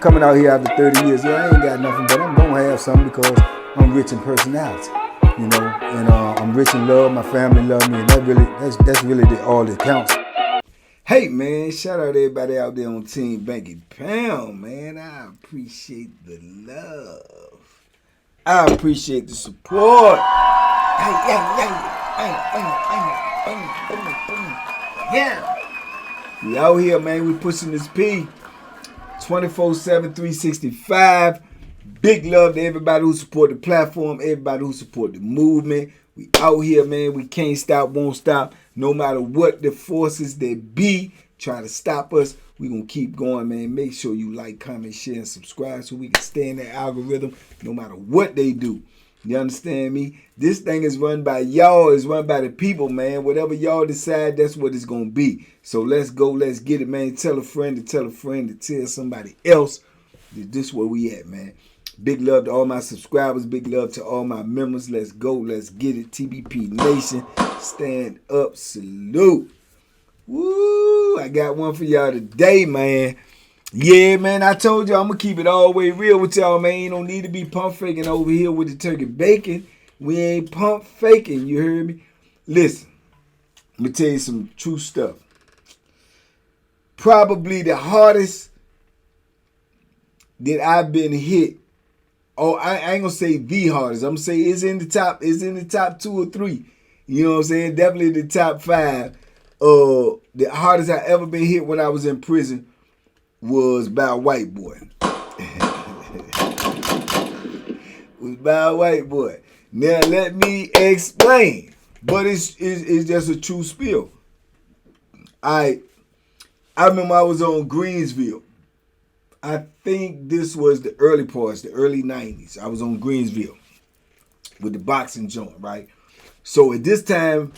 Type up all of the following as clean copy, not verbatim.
coming out here after 30 years. Yeah, I ain't got nothing, but I'm gonna have something because I'm rich in personality, you know, and I'm rich in love. My family love me, and that's really all that counts. Hey man, shout out to everybody out there on Team Banky Pound, man. I appreciate the love. I appreciate the support. Yeah. We out here, man. We pushing this P 24/7, 365. Big love to everybody who support the platform, everybody who support the movement. We out here, man. We can't stop, won't stop. No matter what the forces that be trying to stop us, we going to keep going, man. Make sure you like, comment, share, and subscribe so we can stay in that algorithm no matter what they do. You understand me? This thing is run by y'all. It's run by the people, man. Whatever y'all decide, that's what it's going to be. So let's go. Let's get it, man. Tell a friend to tell a friend to tell somebody else that this is where we at, man. Big love to all my subscribers. Big love to all my members. Let's go. Let's get it. TBP Nation. Stand up. Salute. Woo. I got one for y'all today, man. Yeah, man, I told you I'm going to keep it all the way real with y'all, man. You don't need to be pump faking over here with the turkey bacon. We ain't pump faking, you heard me? Listen, let me tell you some true stuff. Probably the hardest that I've been hit. Oh, I ain't going to say the hardest. I'm going to say it's in the top 2 or 3. You know what I'm saying? Definitely the top 5. The hardest I ever been hit when I was in prison was by a white boy. Was by a white boy. Now let me explain. But it's just a true spill. I remember I was on Greensville. I think this was the early parts, the early 90s. I was on Greensville with the boxing joint, right? So at this time,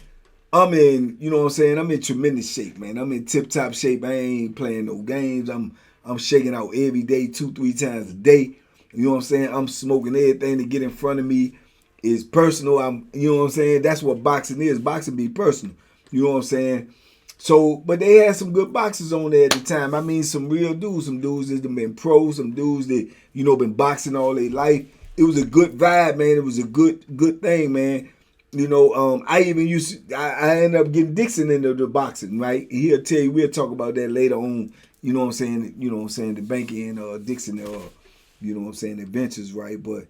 I'm in, you know what I'm saying? I'm in tremendous shape, man. I'm in tip-top shape. I ain't playing no games. I'm shaking out every day, 2-3 times a day. You know what I'm saying? I'm smoking everything to get in front of me. It's personal. You know what I'm saying? That's what boxing is. Boxing be personal. You know what I'm saying? So, but they had some good boxers on there at the time. I mean, some real dudes. Some dudes that have been pros. Some dudes that, you know, been boxing all their life. It was a good vibe, man. It was a good thing, man. You know, I even I ended up getting Dixon into the boxing, right? He'll tell you, we'll talk about that later on, you know what I'm saying, the Banky and Dixon, you know what I'm saying, adventures, right? But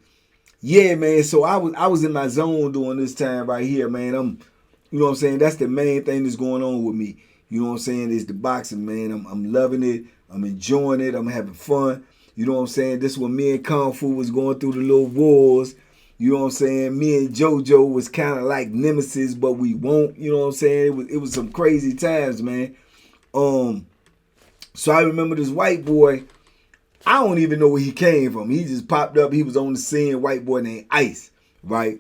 yeah, man, so I was in my zone during this time right here, man. You know what I'm saying, that's the main thing that's going on with me. You know what I'm saying, is the boxing, man. I'm loving it. I'm enjoying it. I'm having fun. You know what I'm saying? This is when me and Kung Fu was going through the little wars. You know what I'm saying? Me and JoJo was kind of like nemesis, but we won't. You know what I'm saying? It was some crazy times, man. So I remember this white boy. I don't even know where he came from. He just popped up. He was on the scene. White boy named Ice, right?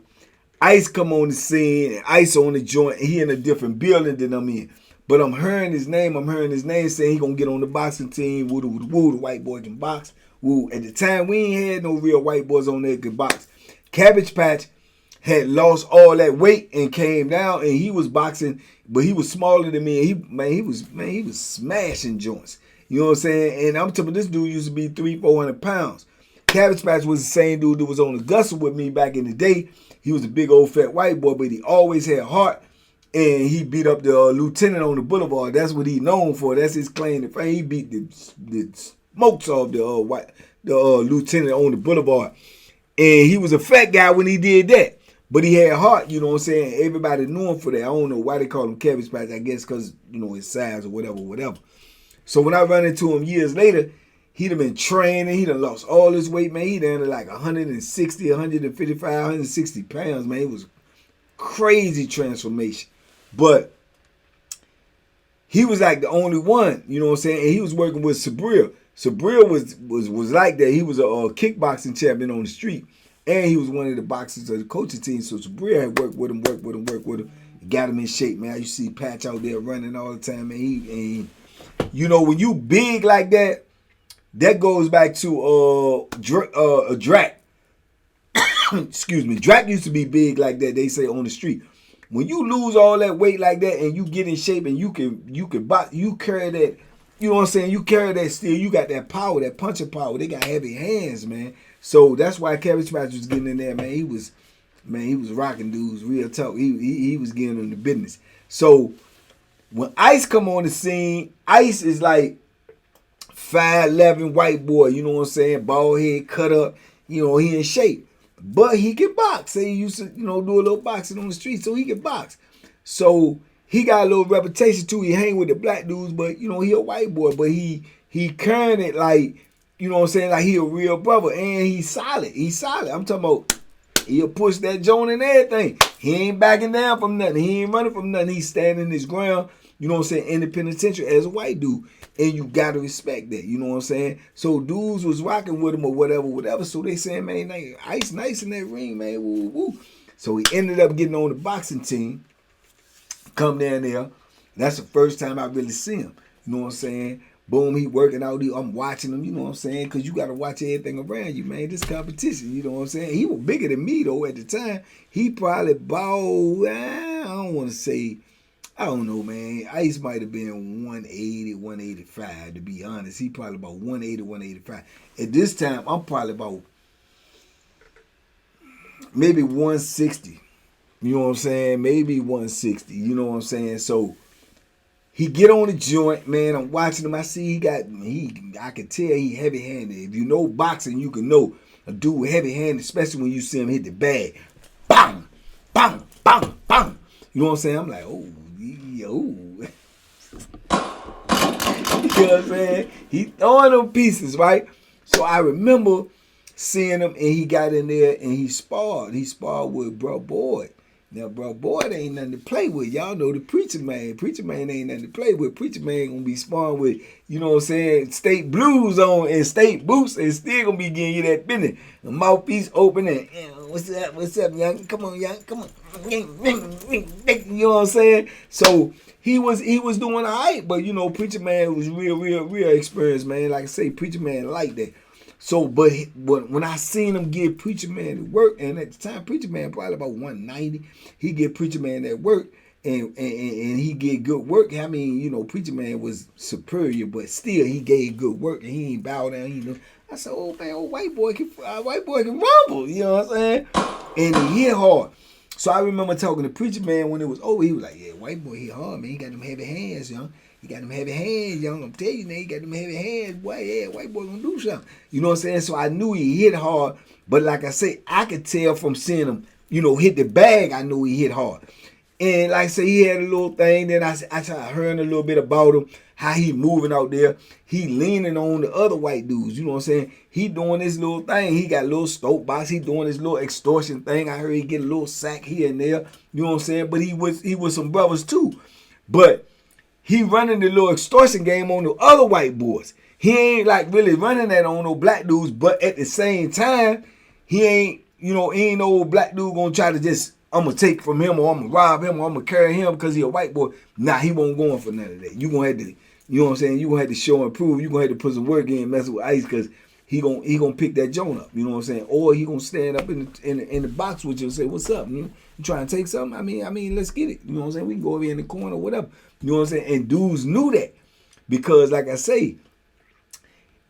Ice come on the scene, and Ice on the joint. He in a different building than I'm in. But I'm hearing his name saying he gonna get on the boxing team. Woo, woo, woo. The white boy can box. Woo. At the time, we ain't had no real white boys on there that could box. Cabbage Patch had lost all that weight and came down, and he was boxing, but he was smaller than me. And he was smashing joints. You know what I'm saying? And I'm telling you, this dude used to be 300-400 pounds. Cabbage Patch was the same dude that was on the Gustle with me back in the day. He was a big old fat white boy, but he always had heart. And he beat up the lieutenant on the boulevard. That's what he known for. That's his claim to fame. He beat the smokes off the lieutenant on the boulevard. And he was a fat guy when he did that. But he had heart, you know what I'm saying? Everybody knew him for that. I don't know why they call him Cabbage Patch. I guess because, you know, his size or whatever. So when I run into him years later, he'd have been training. He'd have lost all his weight, man. He'd ended like 160, 155, 160 pounds, man. It was crazy transformation. But he was like the only one, you know what I'm saying? And he was working with Sabril. Sabril was like that. He was a kickboxing champion on the street. And he was one of the boxers of the coaching team. So Sabril had worked with him. Got him in shape, man. You see Patch out there running all the time, man. He you know, when you big like that, that goes back to Drac. Excuse me. Drac used to be big like that, they say, on the street. When you lose all that weight like that and you get in shape and you can box, you carry that you know what I'm saying, you carry that steel, you got that power, that punching power. They got heavy hands, man. So that's why Cabbage Patch was getting in there, man. He was rocking dudes real tough. He was getting them the business. So when Ice come on the scene, Ice is like 5'11" white boy, you know what I'm saying? Bald head, cut up, you know, he in shape. But he can box. Say he used to, you know, do a little boxing on the street, so he can box. So he got a little reputation too. He hang with the black dudes, but you know, he a white boy, but he carrying it like, you know what I'm saying, like he a real brother, and he's solid. He's solid. I'm talking about he'll push that joint and everything. He ain't backing down from nothing. He ain't running from nothing. He's standing his ground, you know what I'm saying, in the penitentiary as a white dude. And you gotta respect that, you know what I'm saying? So dudes was rocking with him or whatever. So they saying, man, Ice nice in that ring, man. Woo, woo. So he ended up getting on the boxing team. Come down there. That's the first time I really see him. You know what I'm saying? Boom, he working out. I'm watching him, you know what I'm saying? Because you got to watch everything around you, man. This competition, you know what I'm saying? He was bigger than me, though, at the time. He probably about, I don't want to say, I don't know, man. Ice might have been 180, 185, to be honest. He probably about 180, 185. At this time, I'm probably about maybe 160. You know what I'm saying? Maybe 160. You know what I'm saying? So he get on the joint, man. I'm watching him. I see I can tell he heavy-handed. If you know boxing, you can know a dude heavy-handed, especially when you see him hit the bag. Bang! Bang! Bang! Bang! You know what I'm saying? I'm like, oh, yo. You know what I'm saying? He throwing them pieces, right? So I remember seeing him, and he got in there, and he sparred. He sparred with Bro Boyd. Now, Bro Boyd ain't nothing to play with. Y'all know the Preacher Man. Preacher Man ain't nothing to play with. Preacher Man gonna be sparring with, you know what I'm saying, state blues on and state boots, and still gonna be getting you that business. The mouthpiece open and, what's up, young? Come on, young, come on. You know what I'm saying? So he was doing all right, but you know, Preacher Man was real experienced, man. Like I say, Preacher Man like that. So, but when I seen him give Preacher Man the work, and at the time, Preacher Man probably about 190, he give Preacher Man that work, and he get good work. I mean, you know, Preacher Man was superior, but still, he gave good work, and he ain't bow down. You know, I said, oh man, white boy can rumble. You know what I'm saying? And he hit hard. So I remember talking to Preacher Man when it was over. He was like, yeah, white boy hit hard, man. He got them heavy hands, young. He got them heavy hands, young. I'm telling you, man, he got them heavy hands, boy. Yeah, white boy gonna do something. You know what I'm saying? So I knew he hit hard, but like I say, I could tell from seeing him, you know, hit the bag. I knew he hit hard. And like I say, he had a little thing. Then I heard a little bit about him, how he moving out there. He leaning on the other white dudes. You know what I'm saying? He doing this little thing. He got a little stoke box. He doing this little extortion thing. I heard he get a little sack here and there. You know what I'm saying? But he was some brothers too. But he running the little extortion game on the other white boys. He ain't like really running that on no black dudes, but at the same time, he ain't no black dude gonna try to just, I'm gonna take from him or I'm gonna rob him or I'm gonna carry him because he a white boy. Nah, he won't go in for none of that. You gonna have to, you know what I'm saying? You gonna have to show and prove. You gonna have to put some work in and mess with Ice because he gonna pick that joint up. You know what I'm saying? Or he gonna stand up in the box with you and say, "What's up? You trying to take something? I mean, let's get it." You know what I'm saying? We can go over here in the corner or whatever. You know what I'm saying? And dudes knew that because, like I say,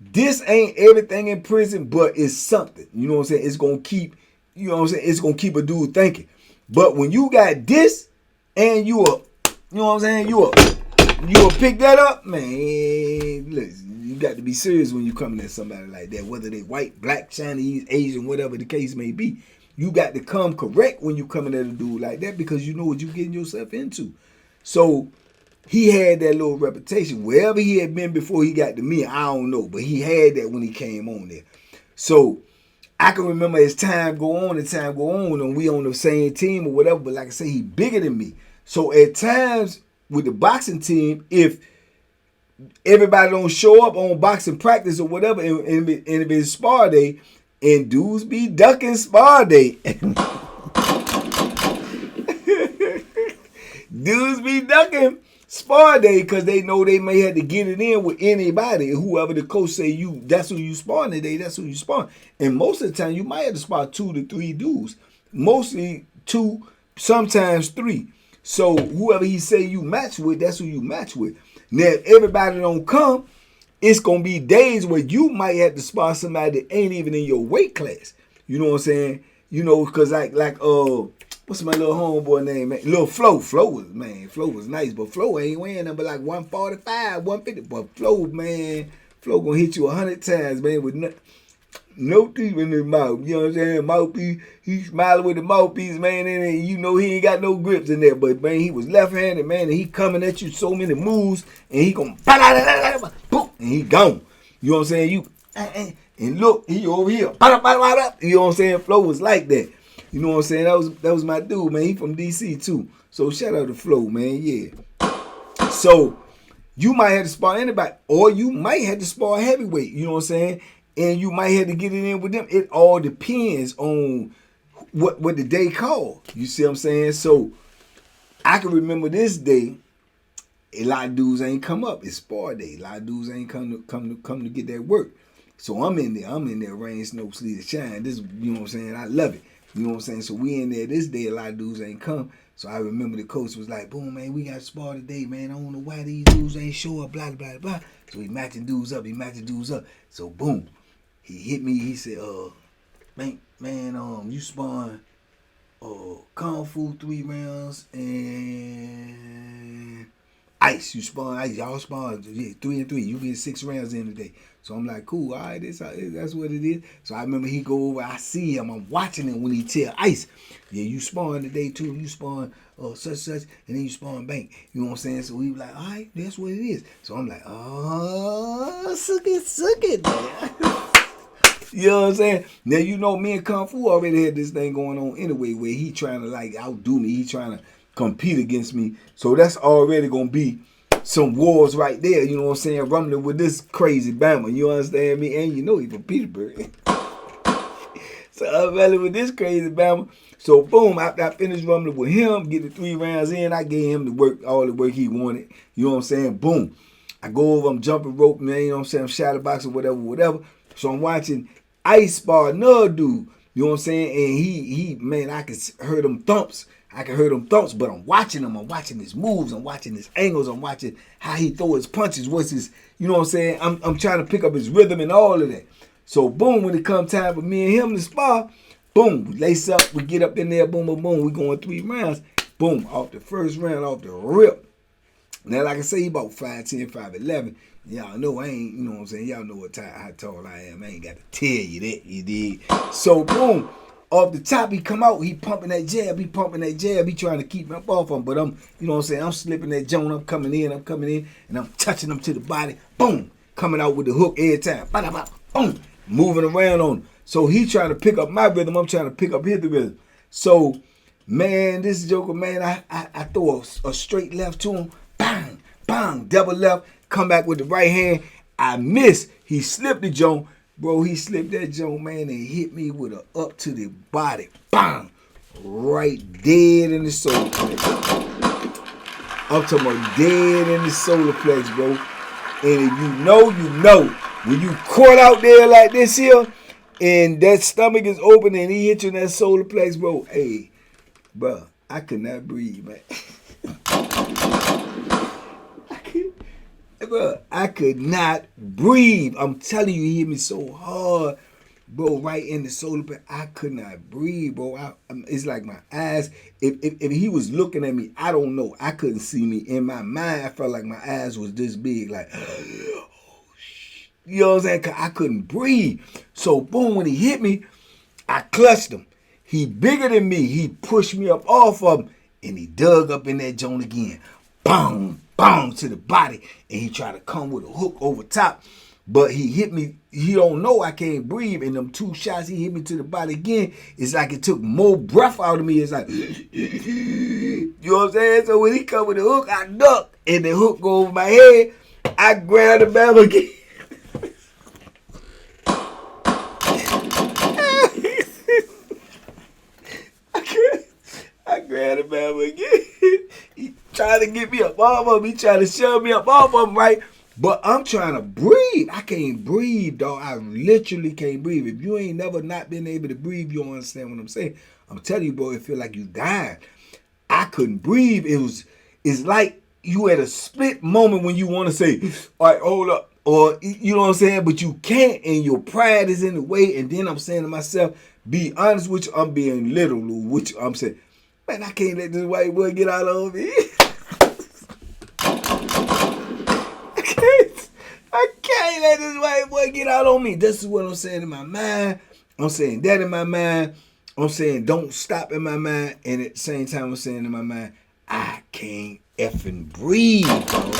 this ain't everything in prison, but it's something. You know what I'm saying? It's gonna keep, you know what I'm saying? It's gonna keep a dude thinking. But when you got this and you know what I'm saying? You pick that up, man. Listen, you got to be serious when you coming at somebody like that, whether they white, black, Chinese, Asian, whatever the case may be. You got to come correct when you coming at a dude like that because you know what you getting yourself into. So he had that little reputation. Wherever he had been before he got to me, I don't know. But he had that when he came on there. So I can remember as time go on and we on the same team or whatever. But like I say, he bigger than me. So at times with the boxing team, if everybody don't show up on boxing practice or whatever, and if it's spar day, and dudes be ducking spar day. Dudes be ducking spar day because they know they may have to get it in with anybody. Whoever the coach say that's who you sparring today, that's who you sparring. And most of the time, you might have to spar 2 to 3 dudes. Mostly 2, sometimes 3. So whoever he say you match with, that's who you match with. Now, if everybody don't come, it's going to be days where you might have to spar somebody that ain't even in your weight class. You know what I'm saying? You know, because what's my little homeboy name, man? Little Flo. Flo was nice, but Flo ain't weighing number like 145, 150. But Flo, man, Flo gonna hit you 100 times, man, with no teeth in his mouth. You know what I'm saying? Mouthpiece, he smiling with the mouthpiece, man, and you know he ain't got no grips in there. But man, he was left-handed, man, and he coming at you so many moves, and he gonna boom, and he gone. You know what I'm saying? And look, he over here. You know what I'm saying? Flo was like that. You know what I'm saying? That was my dude, man. He from DC too. So shout out to Flo, man. Yeah. So you might have to spar anybody, or you might have to spar heavyweight. You know what I'm saying? And you might have to get it in with them. It all depends on what the day called. You see what I'm saying? So I can remember this day. A lot of dudes ain't come up. It's spar day. A lot of dudes ain't come to get that work. So I'm in there, rain, snow, sleet, or shine. This, you know what I'm saying? I love it. You know what I'm saying? So we in there this day, a lot of dudes ain't come. So I remember the coach was like, boom, man, we got to spar today, man. I don't know why these dudes ain't show up, blah, blah, blah. So he matching dudes up. So boom, he hit me. He said, man, you sparring Kung Fu 3 rounds and ice. You sparring ice. Y'all sparring 3 and 3. You get 6 rounds in today. So I'm like, cool, all right, that's what it is. So I remember he go over, I see him, I'm watching him when he tell Ice, yeah, you sparring today too, you sparring such, and then you sparring Bank. You know what I'm saying? So he was like, all right, that's what it is. So I'm like, oh, suck it, man. You know what I'm saying? Now, you know, me and Kung Fu already had this thing going on anyway, where he trying to like outdo me, he trying to compete against me. So that's already going to be some wars right there, you know what I'm saying, rumbling with this crazy Bama, you understand me? And you know he from Petersburg. So I'm rumbling with this crazy Bama. So boom, after I finished rumbling with him, get the 3 rounds in, I gave him all the work he wanted, you know what I'm saying? Boom. I go over, I'm jumping rope, man, you know what I'm saying, I'm shadow boxing, whatever. So I'm watching Ice spar another dude, you know what I'm saying? And he man, I could hear them thumps. But I'm watching him. I'm watching his moves. I'm watching his angles. I'm watching how he throw his punches. What's his, you know what I'm saying? I'm trying to pick up his rhythm and all of that. So boom, when it come time for me and him to spar, boom, we lace up, we get up in there, boom, boom, boom. We going 3 rounds. Boom, off the first round, off the rip. Now, like I say, he about 5'10", 5'11". Y'all know I ain't, you know what I'm saying? Y'all know how tall I am. I ain't got to tell you that, you dig? So boom. Off the top, he come out, he pumping that jab, he trying to keep me up off him, but I'm, you know what I'm saying, I'm slipping that joint, I'm coming in, and I'm touching him to the body, boom, coming out with the hook every time, boom, moving around on him. So he trying to pick up my rhythm, I'm trying to pick up his rhythm. So, man, this joker, man, I throw a straight left to him, bang, bang, double left, come back with the right hand, I miss, he slipped the joint. Bro, he slipped that joint, man, and hit me with a up to the body. Bang! Right dead in the solar plex. I'm talking about dead in the solar plex, bro. And if you know, you know. When you caught out there like this here, and that stomach is open and he hit you in that solar plex, bro, hey, bro, I could not breathe, man. Bro, I could not breathe. I'm telling you, he hit me so hard, bro, right in the solar plexus. I could not breathe, bro. It's like my eyes. If he was looking at me, I don't know. I couldn't see me. In my mind, I felt like my eyes was this big, like, oh, you know what I'm saying? 'Cause I couldn't breathe. So, boom, when he hit me, I clutched him. He bigger than me. He pushed me up off of him, and he dug up in that joint again. Boom. Boom, to the body, and he tried to come with a hook over top, but he hit me. He don't know I can't breathe, and them 2 shots he hit me to the body again. It's like it took more breath out of me. It's like, you know what I'm saying? So when he come with the hook, I duck, and the hook go over my head. I grab the bell again. I grabbed the bell again. He trying to get me up off of him. He trying to shove me up off of him, right? But I'm trying to breathe. I can't breathe, dog. I literally can't breathe. If you ain't never not been able to breathe, you don't understand what I'm saying. I'm telling you, bro, it feel like you died. I couldn't breathe. It's like you at a split moment when you want to say, all right, hold up. Or, you know what I'm saying? But you can't, and your pride is in the way. And then I'm saying to myself, be honest with you, I'm being literal with you. I'm saying, man, I can't let this white boy get out on me. I can't let this white boy get out on me. This is what I'm saying in my mind. I'm saying that in my mind. I'm saying don't stop in my mind. And at the same time, I'm saying in my mind, I can't effing breathe, bro.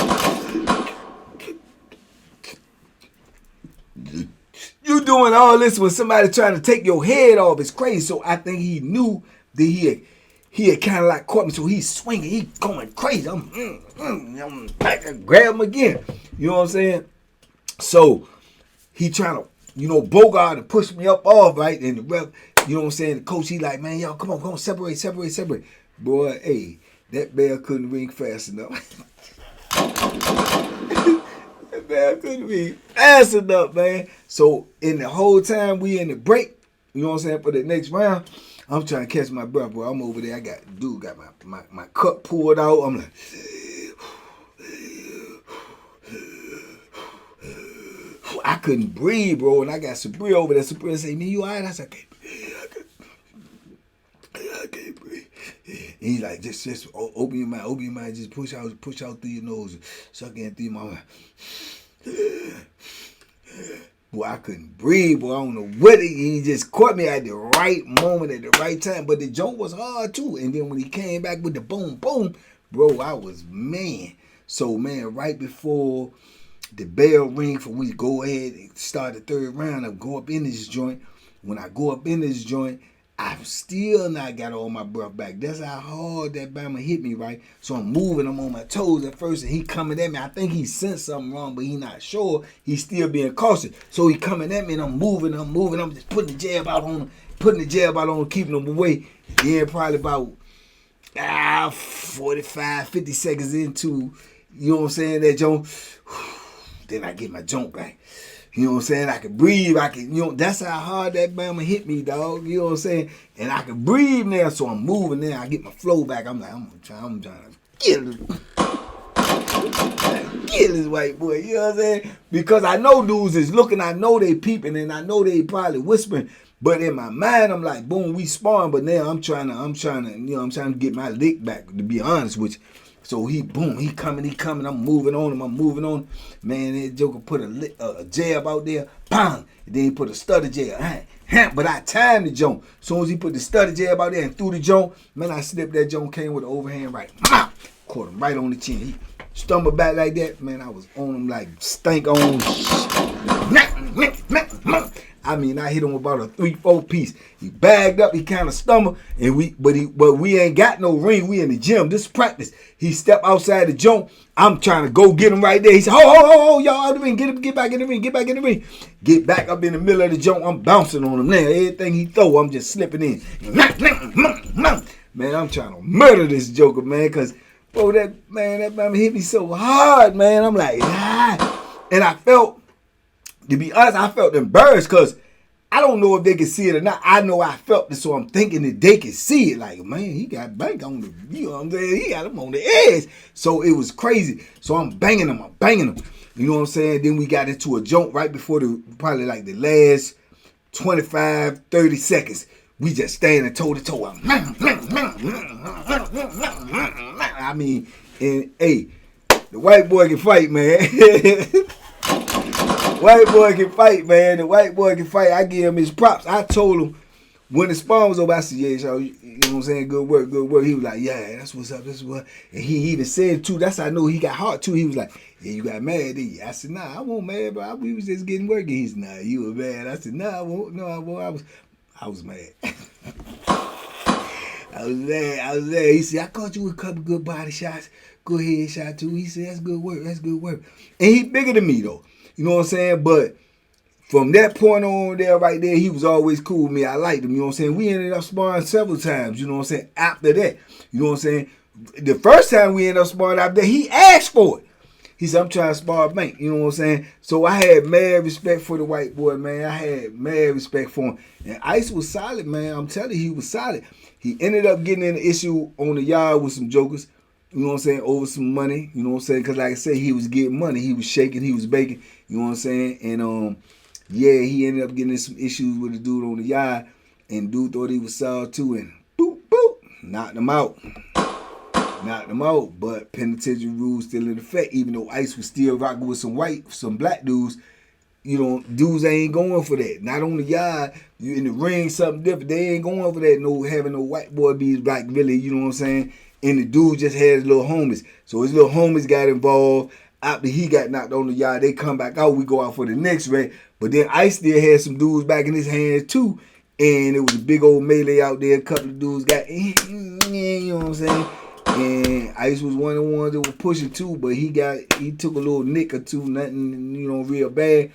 You doing all this when somebody trying to take your head off. It's crazy. So I think he knew that he had kind of like caught me. So he's swinging. He going crazy. I'm back to grab him again. You know what I'm saying? So he trying to, bogart to push me up off, right? And the ref, you know what I'm saying? The coach, he like, man, y'all, come on, separate. Boy, hey, that bell couldn't ring fast enough. That bell couldn't ring fast enough, man. So in the whole time we in the break, you know what I'm saying, for the next round, I'm trying to catch my breath, bro. I'm over there. I got my cup pulled out. I'm like, I couldn't breathe, bro. And I got Sabri over there. Sabri said, man, you all right? I said, I can't breathe. And he's like, just open your mind, just push out through your nose, suck in through your mouth. Boy, I couldn't breathe, boy. I don't know what he just caught me at the right moment, at the right time. But the joke was hard too. And then when he came back with the boom, bro, I was man. So man, right before the bell ring for we go ahead and start the third round, I go up in this joint. When I go up in this joint, I've still not got all my breath back. That's how hard that Bama hit me, right? So I'm moving. I'm on my toes at first, and he coming at me. I think he sensed something wrong, but he not sure. He's still being cautious. So he coming at me, and I'm moving. I'm just putting the jab out on him, keeping him away. Then probably about 45, 50 seconds into, you know what I'm saying, that joint, then I get my joint back. You know what I'm saying? I can breathe. That's how hard that Bama hit me, dog. You know what I'm saying? And I can breathe now, so I'm moving now. I get my flow back. I'm like, I'm trying to get this white boy. You know what I'm saying? Because I know dudes is looking. I know they peeping, and I know they probably whispering. But in my mind, I'm like, boom, we sparring. But now I'm trying to get my lick back, to be honest with you. So he coming, I'm moving on him. Man, that joker put a jab out there, bang, and then he put a stutter jab, but I timed the joint. As soon as he put the stutter jab out there and threw the joint, man, I slipped that joint, came with an overhand right, caught him right on the chin. He stumbled back like that, man, I was on him like stank on. I mean, I hit him about a 3-4 piece. He bagged up, he kind of stumbled, and we ain't got no ring. We in the gym. This is practice. He stepped outside the joint. I'm trying to go get him right there. He said, "Oh, y'all out the ring. Get back in the ring. Get back up in the middle of the joint. I'm bouncing on him now. Everything he throw, I'm just slipping in. Man, I'm trying to murder this joker, man, because bro, that man hit me so hard, man. I'm like, and I felt. To be honest, I felt embarrassed because I don't know if they can see it or not. I know I felt it, so I'm thinking that they can see it. Like, man, he got Bank on the, you know what I'm saying? He got him on the edge. So it was crazy. So I'm banging him. You know what I'm saying? Then we got into a joint right before probably like the last 25, 30 seconds. We just standing toe to toe. I mean, and hey, the white boy can fight, man. White boy can fight, man. The white boy can fight. I give him his props. I told him when the spawn was over, I said, yeah, so, you know what I'm saying? Good work. He was like, yeah, that's what's up. That's what. And he even said, too, that's how I know he got heart, too. He was like, yeah, you got mad, didn't you? I said, nah, I wasn't mad, bro. We was just getting working. He said, nah, you were mad. I said, nah, I won't. No, I won't. I was mad. I was mad. He said, I caught you with a couple good body shots. Good head shot, too. He said, that's good work. And he bigger than me, though. You know what I'm saying? But from that point on there, right there, he was always cool with me. I liked him, you know what I'm saying? We ended up sparring several times, you know what I'm saying? After that, you know what I'm saying? The first time we ended up sparring out there, he asked for it. He said, I'm trying to spar Bank, you know what I'm saying? So I had mad respect for the white boy, man. I had mad respect for him. And Ice was solid, man. I'm telling you, he was solid. He ended up getting in an issue on the yard with some jokers. you know what I'm saying, over some money, you know what I'm saying, because like I said, he was getting money, he was shaking, he was baking, you know what I'm saying, and yeah, he ended up getting in some issues with the dude on the yard, and dude thought he was sour too, and boop, boop, knocked him out. But penitentiary rules still in effect, even though Ice was still rocking with some black dudes. You know, dudes ain't going for that. Not on the yard, you in the ring, something different. They ain't going for that. No, having no white boy be like really, you know what I'm saying? And the dude just had his little homies. So his little homies got involved. After he got knocked on the yard, they come back out. We go out for the next race. But then Ice still had some dudes back in his hands too. And it was a big old melee out there. A couple of dudes got, you know what I'm saying? And Ice was one of the ones that was pushing too. But he took a little nick or two, nothing, you know, real bad.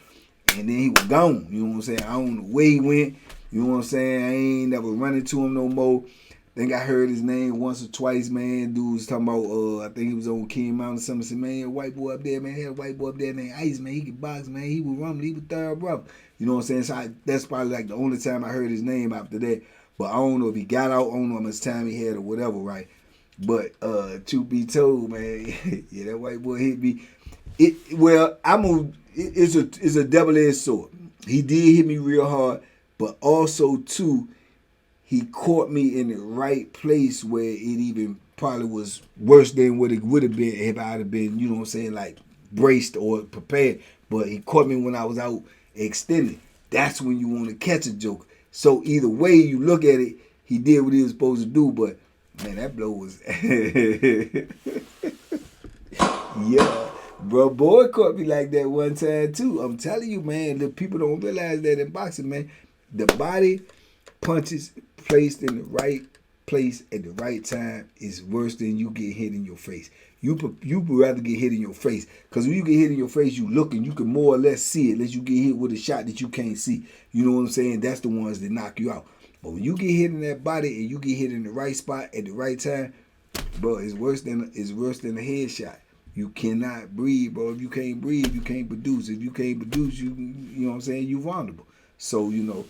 And then he was gone, you know what I'm saying? I don't know where he went, you know what I'm saying? I ain't never run into him no more. Think I heard his name once or twice, man. Dude was talking about, I think he was on King Mountain or something. Said, man, white boy up there, man. Had a white boy up there named Ice, man. He could box, man. He was rumble. He was third brother. You know what I'm saying? So that's probably like the only time I heard his name after that. But I don't know if he got out. I don't know how much time he had or whatever, right? But truth be told, man, yeah, that white boy hit me. It's a double-edged sword. He did hit me real hard, but also too, he caught me in the right place where it even probably was worse than what it would have been if I'd have been, you know what I'm saying, like braced or prepared. But he caught me when I was out extended. That's when you want to catch a joker. So either way you look at it, he did what he was supposed to do. But man, that blow was yeah. Bro, boy caught me like that one time too. I'm telling you, man, the people don't realize that in boxing, man. The body punches placed in the right place at the right time is worse than you get hit in your face. You would rather get hit in your face, because when you get hit in your face, you looking, you can more or less see it, unless you get hit with a shot that you can't see. You know what I'm saying? That's the ones that knock you out. But when you get hit in that body and you get hit in the right spot at the right time, bro, it's worse than a headshot. You cannot breathe, bro. If you can't breathe, you can't produce. If you can't produce, you know what I'm saying, you vulnerable. So, you know,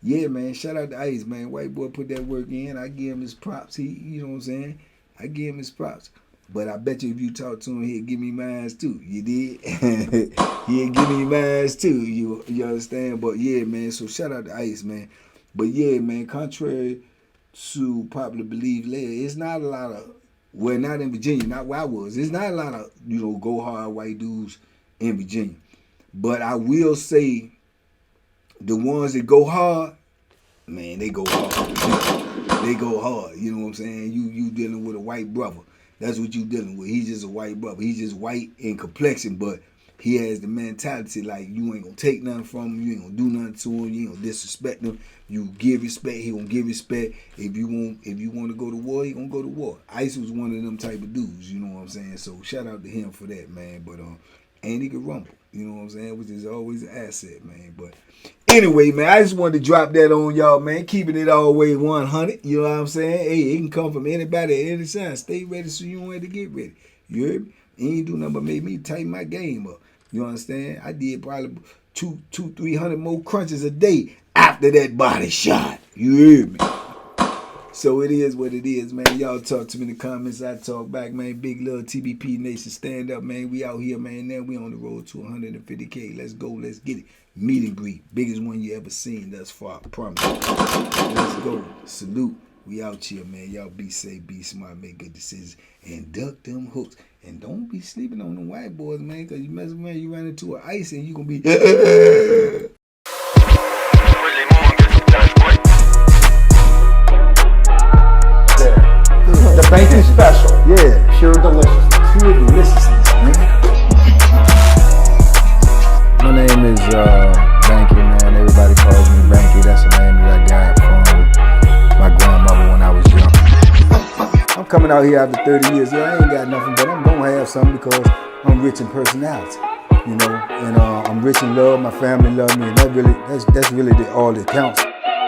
yeah, man, shout out to Ice, man. White boy put that work in. I give him his props. You know what I'm saying? I give him his props. But I bet you if you talk to him, he'll give me mines too. You did? He'll give me mines too. You understand? But yeah, man, so shout out to Ice, man. But yeah, man, contrary to popular belief, it's not a lot of, well, not in Virginia, not where I was. There's not a lot of, you know, go hard white dudes in Virginia. But I will say the ones that go hard, man, they go hard. They go hard. You know what I'm saying? You dealing with a white brother. That's what you dealing with. He's just a white brother. He's just white in complexion, but he has the mentality like you ain't gonna take nothing from him. You ain't gonna do nothing to him. You ain't gonna disrespect him. You give respect, he gonna give respect. If you want to go to war, he gonna go to war. Ice was one of them type of dudes, you know what I'm saying? So shout out to him for that, man. But and he could rumble, you know what I'm saying? Which is always an asset, man. But anyway, man, I just wanted to drop that on y'all, man. Keeping it all the way 100, you know what I'm saying? Hey, it can come from anybody at any time. Stay ready so you don't have to get ready. You heard me? He ain't do nothing but make me tighten my game up. You understand? I did probably 300 more crunches a day after that body shot. You hear me? So it is what it is, man. Y'all talk to me in the comments. I talk back, man. Big love, TBP Nation. Stand up, man. We out here, man. Now we on the road to 150K. Let's go. Let's get it. Meet and greet. Biggest one you ever seen thus far. I promise. Let's go. Salute. We out here, man. Y'all be safe, be smart, make good decisions, and duck them hooks. And don't be sleeping on them white boys, man, because you mess around, you run into an ice and you going to be... The banking special. Yeah. Pure deliciousness. Pure deliciousness, man. My name is Banky, man. Everybody calls me Banky. That's the name that I got from my grandmother when I was young. I'm coming out here after 30 years. Yeah, I ain't got nothing, but I'm gonna have something because I'm rich in personality, you know, and I'm rich in love. My family love me, and that's really all that counts.